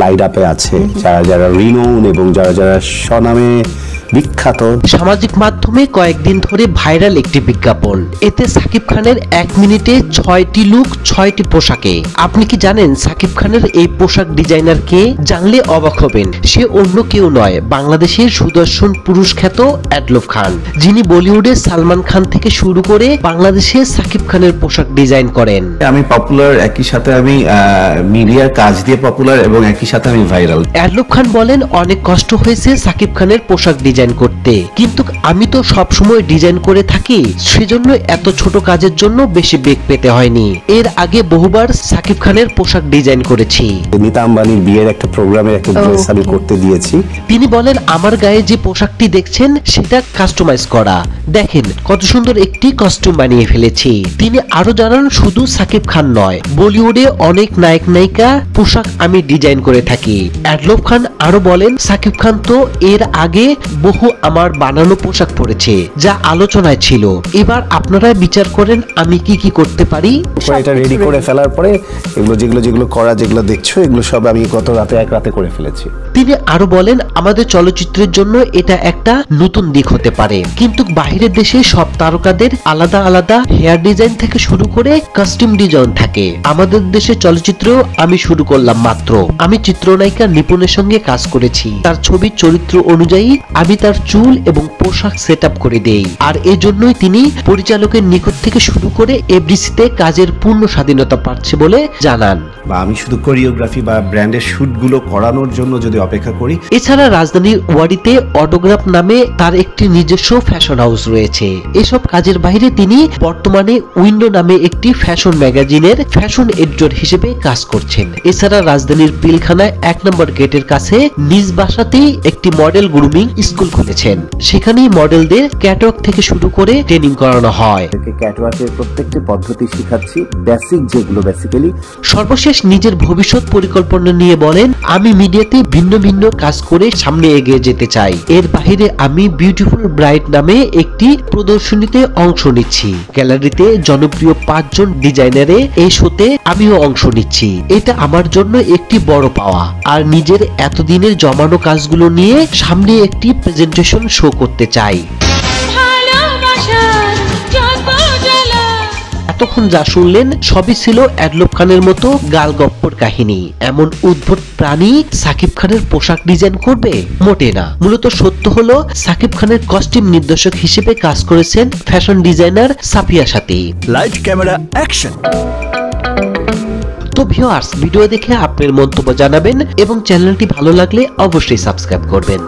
Light আপে আছে, যারা যারা রিনোন এবং যারা যারা স্বনামে বিখ্যাত। সামাজিক মাধ্যমে কয়েকদিন ধরে ভাইরাল একটি বিজ্ঞাপন। এতে সাকিব খানের 1 মিনিটে 6টি লুক 6টি পোশাকে। আপনি কি জানেন সাকিব খানের এই পোশাক ডিজাইনার কে? জানলে অবাক হবেন। সে অন্য কেউ নয়, বাংলাদেশের সুদর্শন পুরুষ খ্যাত অ্যাডলফ খান, যিনি বলিউডে সালমান খান থেকে শুরু করে বাংলাদেশে সাকিব খানের পোশাক ডিজাইন করেন। আমি পপুলার, একই সাথে আমি মিডিয়ার কাজ দিয়ে পপুলার এবং একই সাথে আমি ভাইরাল। অ্যাডলফ খান বলেন, অনেক কষ্ট হয়েছে সাকিব খানের পোশাক ডিজাইন করতে, কিন্তু আমি তো সব সময় ডিজাইন করে থাকি, সেজন্য এত ছোট কাজের জন্য বেশি বেগ পেতে হয়নি। এর আগে বহুবার সাকিব খানের পোশাক ডিজাইন করেছি। নীতা আম্বানির বিয়ের একটা প্রোগ্রামের একটা ড্রেস আমি করতে দিয়েছি। তিনি বলেন, আমার গায়ে যে পোশাকটি দেখছেন সেটা কাস্টমাইজ করা, দেখেন কত সুন্দর একটি কস্টিউম বানিয়ে ফেলেছি। তিনি আরো জানান, শুধু সাকিব খান নয়, বলিউডে অনেক নায়ক নায়িকা পোশাক আমি ডিজাইন করে থাকি। অ্যাডলফ খান আরো বলেন, সাকিব খান তো এর আগে বহু আমার বানানো পোশাক পরেছে, যা আলোচনায় ছিল। এবার আপনারা বিচার করেন আমি কি কি করতে পারি। এটা রেডি করে ফেলার পরে এগুলো যেগুলো যেগুলো করা, যেগুলো দেখছো, এগুলো সব আমি গত রাতে এক রাতে করে ফেলেছি। তিনি আরো বলেন, আমাদের চলচ্চিত্রের জন্য এটা একটা নতুন দিক হতে পারে, কিন্তু বাইরের দেশে সব তারকাদের আলাদা আলাদা হেয়ার ডিজাইন থেকে শুরু করে কাস্টিউম ডিজাইন থাকে। আমাদের দেশে চলচ্চিত্রেও আমি শুরু করলাম মাত্র। আমি চিত্রনায়িকা নিপুণের সঙ্গে কাজ করেছি, তার ছবির চরিত্র অনুযায়ী আমি তার চুল এবং পোশাক সেট আপ করে দেই, আর এজন্যই তিনি পরিচালকের নিকট থেকে শুরু করে এফডিসিতে কাজের পূর্ণ স্বাধীনতা পাচ্ছে বলে জানান। বা আমি শুধু কোরিওগ্রাফি বা ব্র্যান্ডের শুটগুলো করানোর জন্য যদি অপেক্ষা করি। এছাড়া রাজধানীর ওয়াডিতে অটোগ্রাফ নামে তার একটি নিজস্ব ফ্যাশন হাউস রয়েছে। এসব কাজের বাইরে তিনি বর্তমানে উইন্ডো নামে একটি ফ্যাশন ম্যাগাজিনের ফ্যাশন এডিটর হিসেবে কাজ করছেন। এছাড়া রাজধানীর পিলখানায় 1 নম্বর গেটের কাছে নিজ বাসাতেই একটি মডেল গ্রুমিং স্কুল খুলেছেন। সেখানেই মডেলদের ক্যাটওয়াক থেকে শুরু করে ট্রেনিং করানো হয়। ক্যাটওয়াকের প্রত্যেকটি পদ্ধতি শেখাচ্ছি, বেসিক যেগুলো বেসিক্যালি। সর্বশেষ নিজের ভবিষ্যৎ পরিকল্পনা নিয়ে বলেন, আমি মিডিয়াতে ভিন্ন ভিন্ন কাজ করে সামনে এগিয়ে যেতে চাই। এর বাইরে আমি বিউটিফুল ব্রাইট নামে একটি প্রদর্শনীতে অংশ নিচ্ছি। গ্যালারিতে জনপ্রিয় 5 জন ডিজাইনারে এই শোতে আমিও অংশ নিচ্ছি। এটা আমার জন্য একটি বড় পাওয়া, আর নিজের এতদিনের জমানো কাজগুলো নিয়ে সামনে একটি প্রেজেন্টেশন শো করতে চাই। এতক্ষণ যা শুনলেন সবই ছিল অ্যাডলফ খানের মতো গালগপ্পর কাহিনী। এমন উদ্ভট প্রাণী সাকিব খানের পোশাক ডিজাইন করবে? মোটে না। মূলত সত্য হলো, সাকিব খানের কস্টিউম নির্দেশক হিসেবে কাজ করেছেন ফ্যাশন ডিজাইনার সাফিয়া সাথী। Light camera action. তো ভিউয়ার্স, ভিডিও দেখে আপনার মন্তব্য জানাবেন এবং চ্যানেলটি ভালো লাগলে অবশ্যই সাবস্ক্রাইব করবেন।